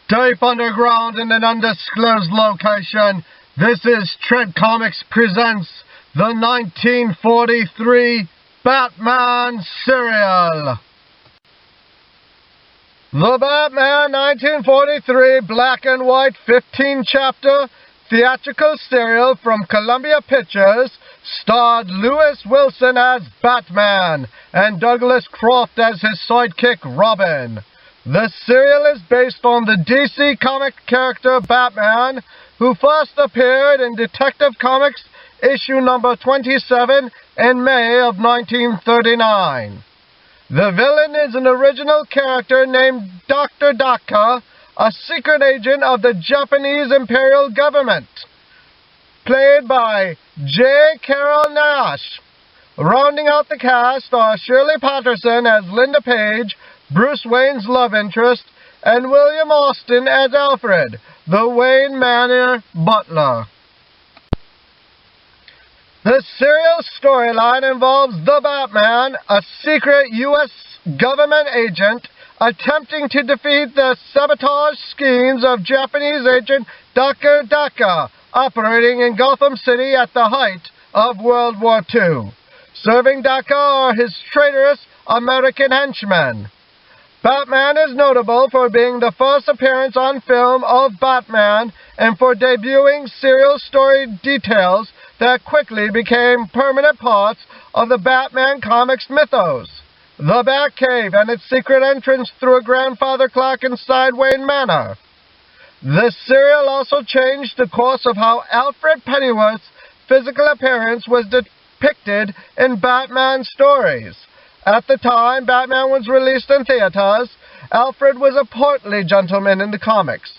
Deep underground in an undisclosed location, this is Tread Comics presents the 1943 Batman serial. The Batman 1943 black and white 15-chapter theatrical serial from Columbia Pictures starred Lewis Wilson as Batman and Douglas Croft as his sidekick Robin. The serial is based on the DC comic character Batman, who first appeared in Detective Comics issue number 27 in May of 1939. The villain is an original character named Dr. Daka, a secret agent of the Japanese Imperial government, played by Carrol Naish. Rounding out the cast are Shirley Patterson as Linda Page, Bruce Wayne's love interest, and William Austin as Alfred, the Wayne Manor butler. The serial storyline involves the Batman, a secret U.S. government agent, attempting to defeat the sabotage schemes of Japanese agent Daka, operating in Gotham City at the height of World War II. Serving Daka are his traitorous American henchmen. Batman is notable for being the first appearance on film of Batman and for debuting serial story details that quickly became permanent parts of the Batman comics mythos. The Batcave and its secret entrance through a grandfather clock inside Wayne Manor. The serial also changed the course of how Alfred Pennyworth's physical appearance was depicted in Batman stories. At the time Batman was released in theaters, Alfred was a portly gentleman in the comics.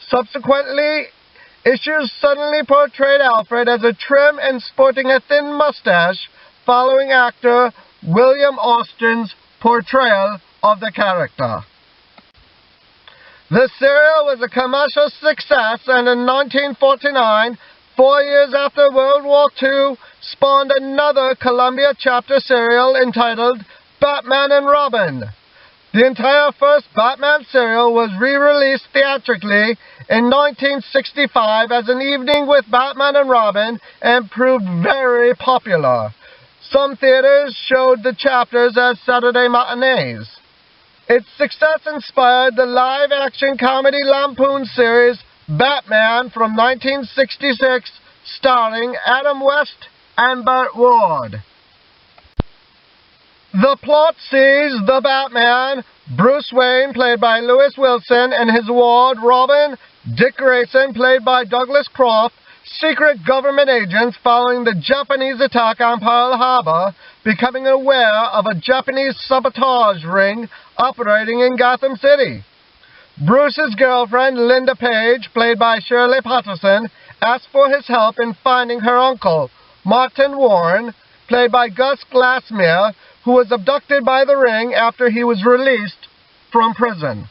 Subsequently, issues suddenly portrayed Alfred as a trim and sporting a thin mustache, following actor William Austin's portrayal of the character. The serial was a commercial success, and in 1949, 4 years after World War II, spawned another Columbia chapter serial entitled Batman and Robin. The entire first Batman serial was re-released theatrically in 1965 as an evening with Batman and Robin and proved very popular. Some theaters showed the chapters as Saturday matinees. Its success inspired the live-action comedy Lampoon series Batman from 1966, starring Adam West and Burt Ward. The plot sees the Batman, Bruce Wayne, played by Lewis Wilson, and his ward, Robin, Dick Grayson, played by Douglas Croft, secret government agents following the Japanese attack on Pearl Harbor, becoming aware of a Japanese sabotage ring operating in Gotham City. Bruce's girlfriend, Linda Page, played by Shirley Patterson, asks for his help in finding her uncle, Martin Warren, played by Gus Glassmere, who was abducted by the ring after he was released from prison.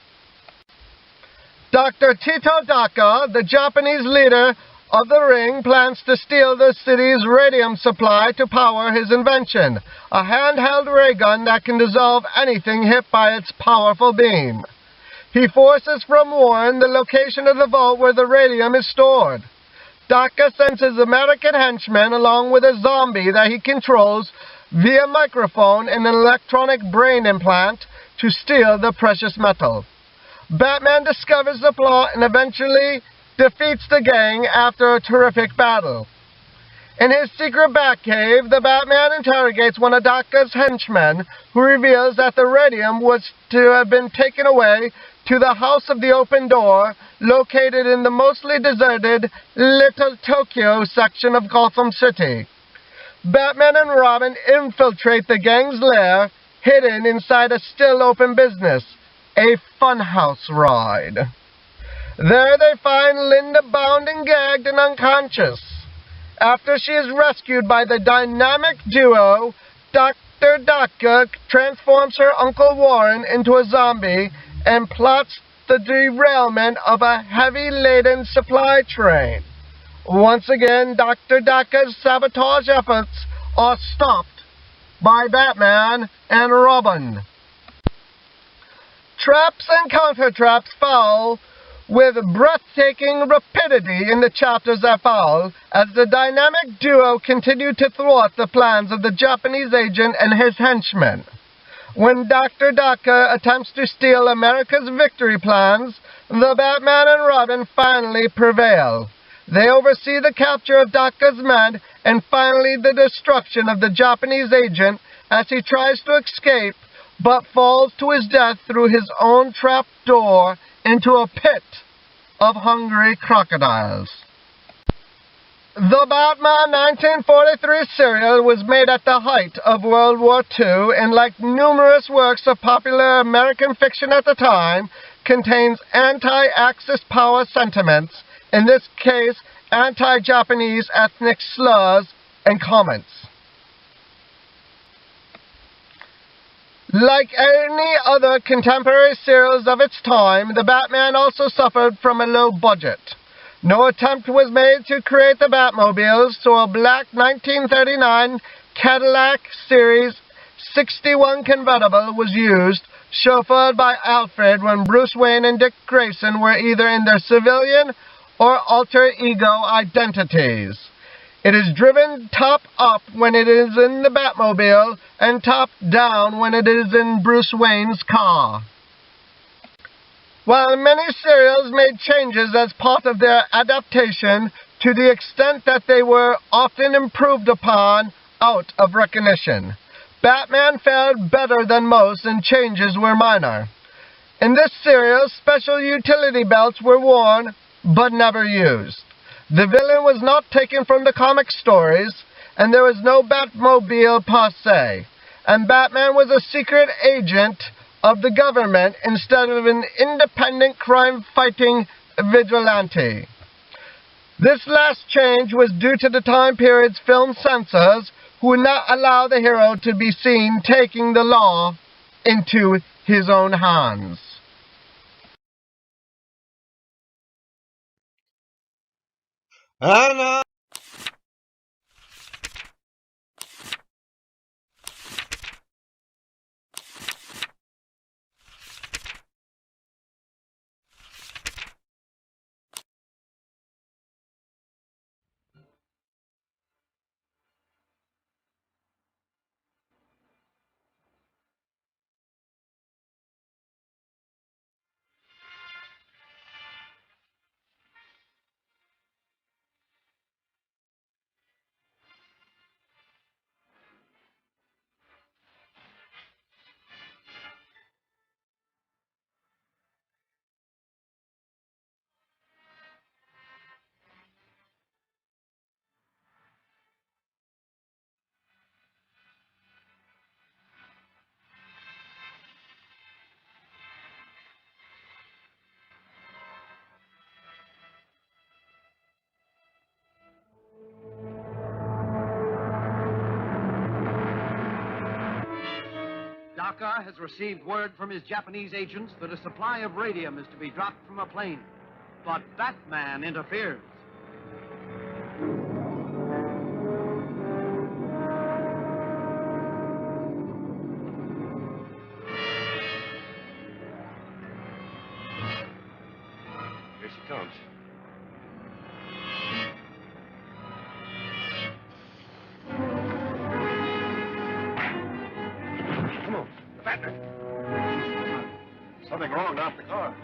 Dr. Tito Daka, the Japanese leader of the ring, plans to steal the city's radium supply to power his invention, a handheld ray gun that can dissolve anything hit by its powerful beam. He forces from Warren the location of the vault where the radium is stored. Daka sends his American henchmen along with a zombie that he controls via microphone and an electronic brain implant to steal the precious metal. Batman discovers the plot and eventually defeats the gang after a terrific battle. In his secret Batcave, the Batman interrogates one of Daka's henchmen, who reveals that the radium was to have been taken away to the House of the Open Door, located in the mostly deserted Little Tokyo section of Gotham City. Batman and Robin infiltrate the gang's lair, hidden inside a still-open business, a funhouse ride. There they find Linda bound and gagged and unconscious. After she is rescued by the dynamic duo, Dr. Daka transforms her Uncle Warren into a zombie and plots the derailment of a heavy-laden supply train. Once again, Dr. Daka's sabotage efforts are stopped by Batman and Robin. Traps and counter-traps follow with breathtaking rapidity in the chapters that follow, as the dynamic duo continue to thwart the plans of the Japanese agent and his henchmen. When Dr. Daka attempts to steal America's victory plans, the Batman and Robin finally prevail. They oversee the capture of Daka's men and finally the destruction of the Japanese agent as he tries to escape but falls to his death through his own trap door into a pit of hungry crocodiles. The Batman 1943 serial was made at the height of World War II and, like numerous works of popular American fiction at the time, contains anti-Axis power sentiments, in this case anti-Japanese ethnic slurs and comments. Like any other contemporary serials of its time, the Batman also suffered from a low budget. No attempt was made to create the Batmobiles, so a black 1939 Cadillac Series 61 convertible was used, chauffeured by Alfred, when Bruce Wayne and Dick Grayson were either in their civilian or alter ego identities. It is driven top up when it is in the Batmobile and top down when it is in Bruce Wayne's car. While many serials made changes as part of their adaptation, to the extent that they were often improved upon out of recognition, Batman fared better than most and changes were minor. In this serial, special utility belts were worn but never used. The villain was not taken from the comic stories, and there was no Batmobile per se, and Batman was a secret agent of the government instead of an independent crime-fighting vigilante. This last change was due to the time period's film censors, who would not allow the hero to be seen taking the law into his own hands. Daka has received word from his Japanese agents that a supply of radium is to be dropped from a plane. But Batman interferes. Here she comes. Come on, the Batman. Something wrong off the cars.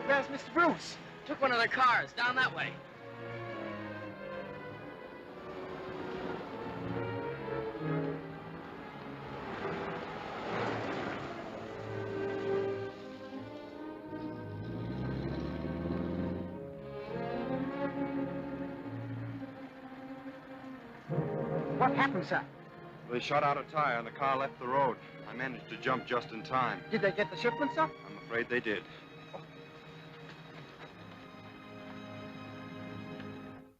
Where's Mr. Bruce? Took one of the cars down that way. What happened, sir? They shot out a tire and the car left the road. I managed to jump just in time. Did they get the shipment, sir? I'm afraid they did.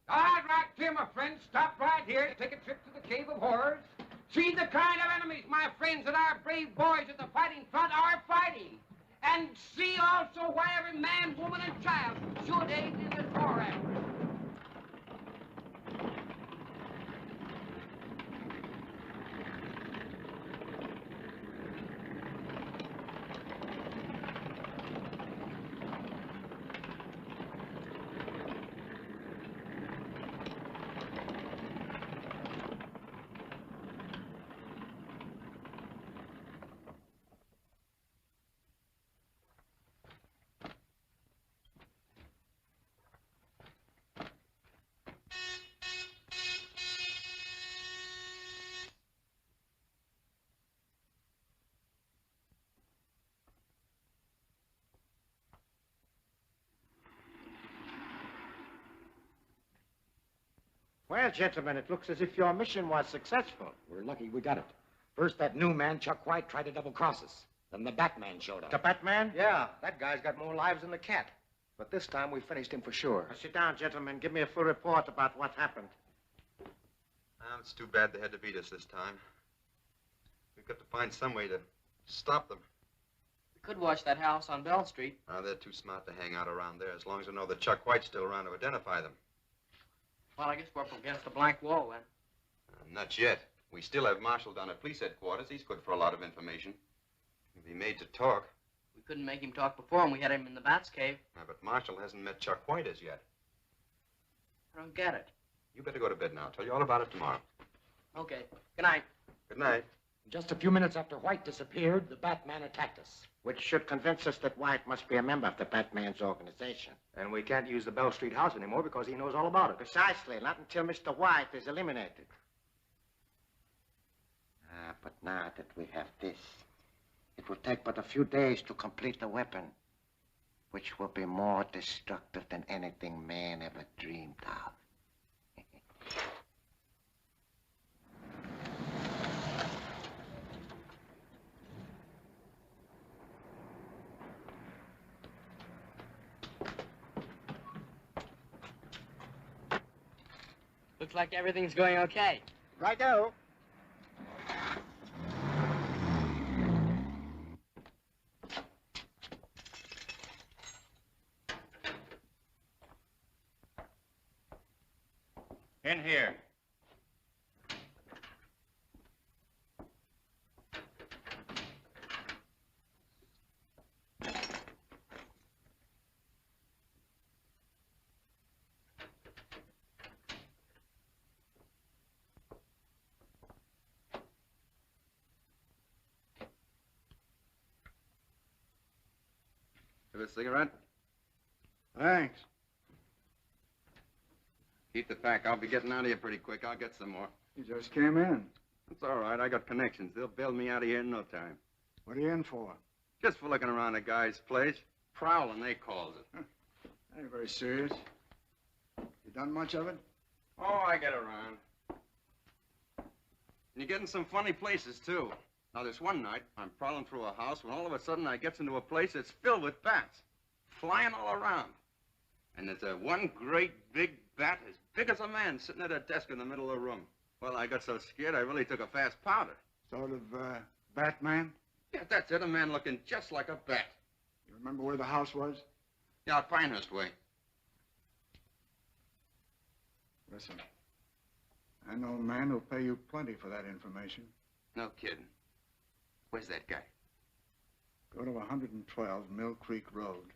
All right, here, my friends. Stop right here to take a trip to the Cave of Horrors. See the kind of enemies, my friends, that our brave boys at the fighting front are fighting. And see also why every man, woman, and child should aid in this war effort. Well, gentlemen, it looks as if your mission was successful. We're lucky we got it. First, that new man, Chuck White, tried to double-cross us. Then the Batman showed up. The Batman? Yeah, that guy's got more lives than the cat. But this time we finished him for sure. Now, sit down, gentlemen. Give me a full report about what happened. It's too bad they had to beat us this time. We've got to find some way to stop them. We could watch that house on Bell Street. Now, they're too smart to hang out around there, as long as they know that Chuck White's still around to identify them. Well, I guess we're up against a blank wall, then. Not yet. We still have Marshall down at police headquarters. He's good for a lot of information. He'll be made to talk. We couldn't make him talk before, and we had him in the Bat's cave. But Marshall hasn't met Chuck White as yet. I don't get it. You better go to bed now. I'll tell you all about it tomorrow. Okay. Good night. Good night. Just a few minutes after White disappeared, the Batman attacked us. Which should convince us that White must be a member of the Batman's organization. And we can't use the Bell Street house anymore because he knows all about it. Precisely, not until Mr. White is eliminated. But now that we have this, it will take but a few days to complete the weapon, which will be more destructive than anything man ever dreamed of. Looks like everything's going okay. Righto. In here. Have a cigarette? Thanks. Keep the pack. I'll be getting out of here pretty quick. I'll get some more. You just came in. It's all right. I got connections. They'll bail me out of here in no time. What are you in for? Just for looking around a guy's place. Prowling, they calls it. That ain't very serious. You done much of it? Oh, I get around. And you get in some funny places, too. Now, this one night, I'm prowling through a house when all of a sudden I gets into a place that's filled with bats, flying all around. And there's one great big bat as big as a man sitting at a desk in the middle of the room. Well, I got so scared I really took a fast powder. Sort of, Batman? Yeah, that's it, a man looking just like a bat. You remember where the house was? Yeah, out Pinehurst way. Listen, I know a man who'll pay you plenty for that information. No kidding. Where's that guy? Go to 112 Mill Creek Road.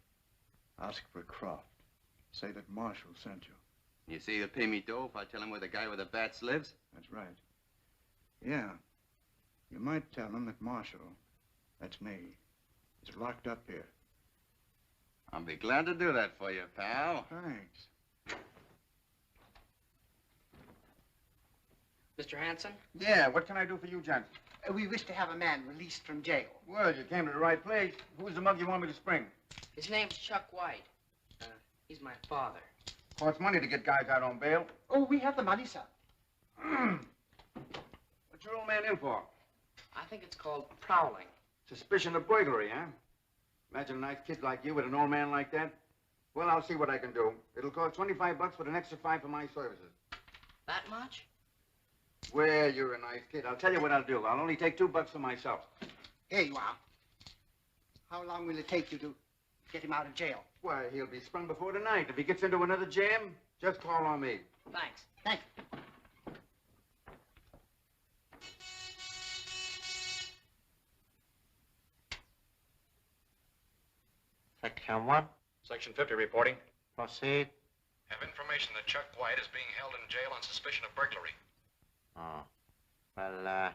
Ask for Croft. Say that Marshall sent you. You say he'll pay me dough if I tell him where the guy with the bats lives? That's right. Yeah. You might tell him that Marshall, that's me, is locked up here. I'll be glad to do that for you, pal. Thanks. Mr. Hanson? Yeah, what can I do for you, Johnson? We wish to have a man released from jail. Well, you came to the right place. Who's the mug you want me to spring? His name's Chuck White. He's my father. Costs money to get guys out on bail. Oh, we have the money, sir. in for? I think it's called prowling. Suspicion of burglary, huh? Imagine a nice kid like you with an old man like that. Well, I'll see what I can do. It'll cost $25 with an extra 5 for my services. That much? Well, you're a nice kid. I'll tell you what I'll do. I'll only take $2 for myself. Here you are. How long will it take you to get him out of jail? Why, he'll be sprung before tonight. If he gets into another jam, just call on me. Thanks. Thank you. Section 1. Section 50 reporting. Proceed. Have information that Chuck White is being held in jail on suspicion of burglary. Oh. Well,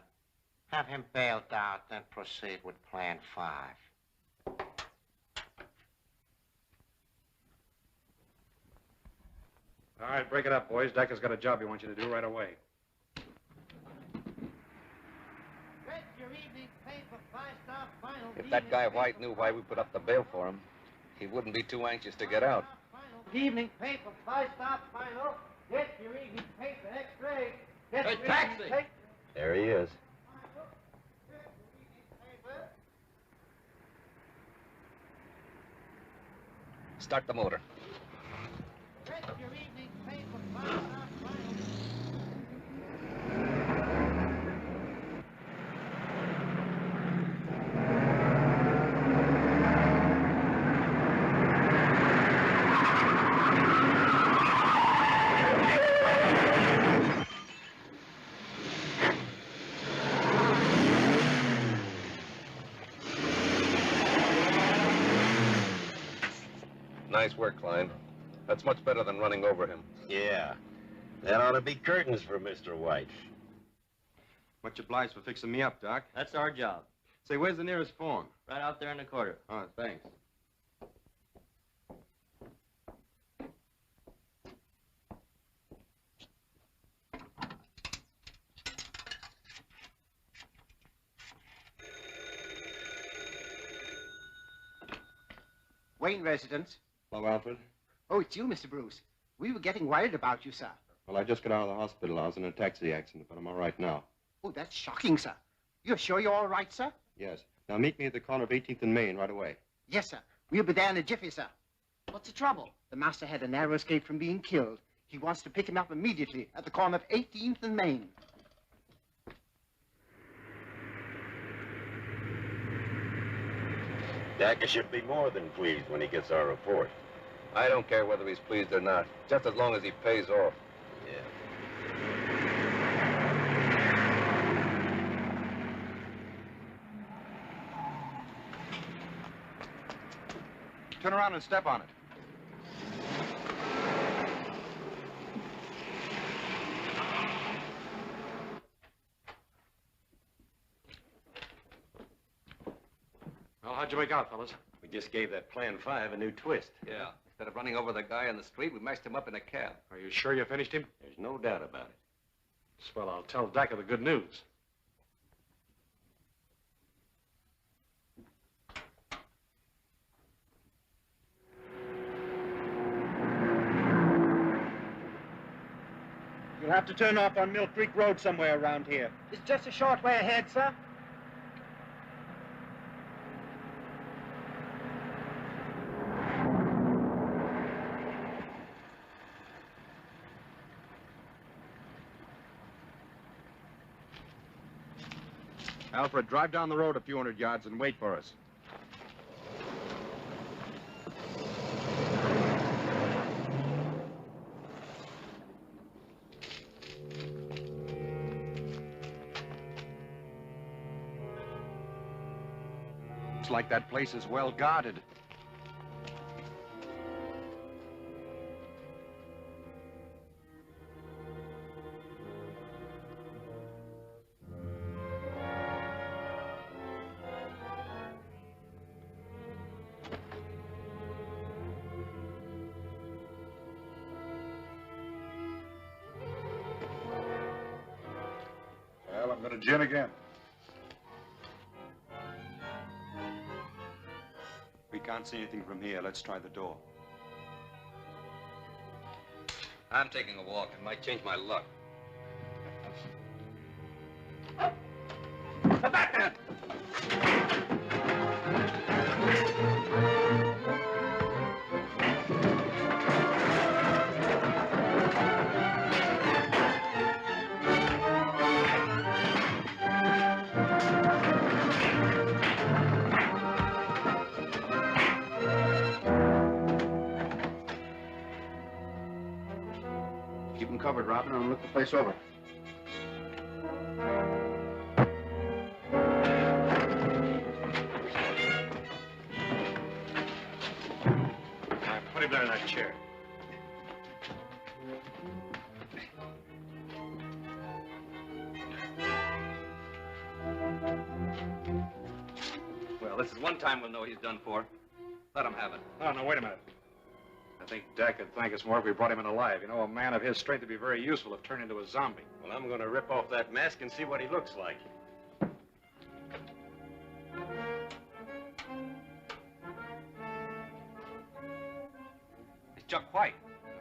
have him bailed out, then proceed with Plan 5. All right, break it up, boys. Daka's got a job he wants you to do right away. If that guy White knew why we put up the bail for him, he wouldn't be too anxious to get out. Evening paper, 5-star final. Get your evening paper, X-ray. Hey, taxi! There he is. Start the motor. Get your evening paper, 5-star final. Nice work, Klein. That's much better than running over him. Yeah. That ought to be curtains for Mr. White. Much obliged for fixing me up, Doc. That's our job. Say, where's the nearest phone? Right out there in the corner. Oh, thanks. Wayne residence. Hello, Alfred. Oh, it's you, Mr. Bruce. We were getting worried about you, sir. Well, I just got out of the hospital. I was in a taxi accident, but I'm all right now. Oh, that's shocking, sir. You're sure you're all right, sir? Yes. Now, meet me at the corner of 18th and Main right away. Yes, sir. We'll be there in a jiffy, sir. What's the trouble? The master had a narrow escape from being killed. He wants to pick him up immediately at the corner of 18th and Main. Daka should be more than pleased when he gets our report. I don't care whether he's pleased or not, just as long as he pays off. Yeah. Turn around and step on it. Well, how'd you make out, fellas? We just gave that Plan 5 a new twist. Yeah. Instead of running over the guy on the street, we mashed him up in a cab. Are you sure you finished him? There's no doubt about it. Swell, I'll tell Daka the good news. You'll have to turn off on Mill Creek Road somewhere around here. It's just a short way ahead, sir. Alfred, drive down the road a few hundred yards and wait for us. Looks like that place is well guarded. Well, I'm going to gin again. We can't see anything from here. Let's try the door. I'm taking a walk. It might change my luck. The Batman! Keep them covered, Robin, and look the place over. Put him there in that chair. Well, this is one time we'll know he's done for. Let him have it. Oh, no, wait a minute. I think Daka would thank us more if we brought him in alive. You know, a man of his strength would be very useful if turned into a zombie. Well, I'm going to rip off that mask and see what he looks like. It's Chuck White.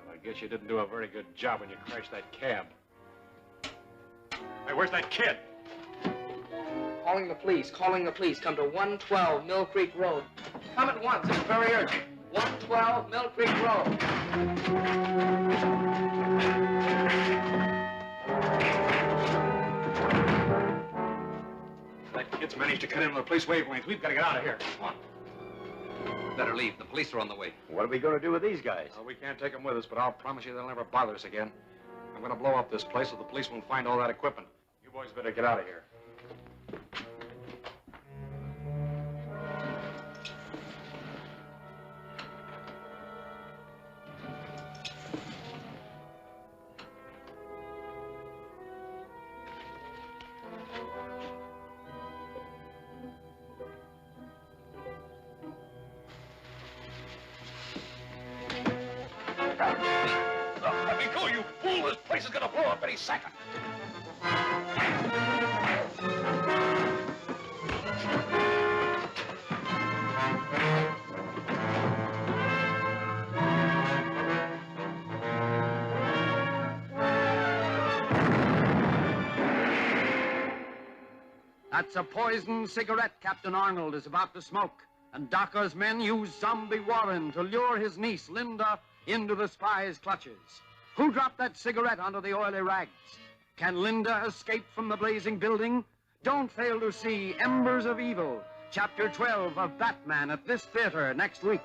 Well, I guess you didn't do a very good job when you crashed that cab. Hey, where's that kid? Calling the police, calling the police. Come to 112 Mill Creek Road. Come at once, it's very urgent. 112 Mill Creek Road. That kid's managed to cut into the police wavelength. We've got to get out of here. Come on. Better leave. The police are on the way. What are we going to do with these guys? Well, we can't take them with us, but I'll promise you they'll never bother us again. I'm going to blow up this place so the police won't find all that equipment. You boys better get out of here. Let me go, you fool! This place is gonna blow up any second. That's a poisoned cigarette Captain Arnold is about to smoke. And Daka's men use zombie Warren to lure his niece, Linda, into the spy's clutches. Who dropped that cigarette onto the oily rags? Can Linda escape from the blazing building? Don't fail to see Embers of Evil, Chapter 12 of Batman at this theater next week.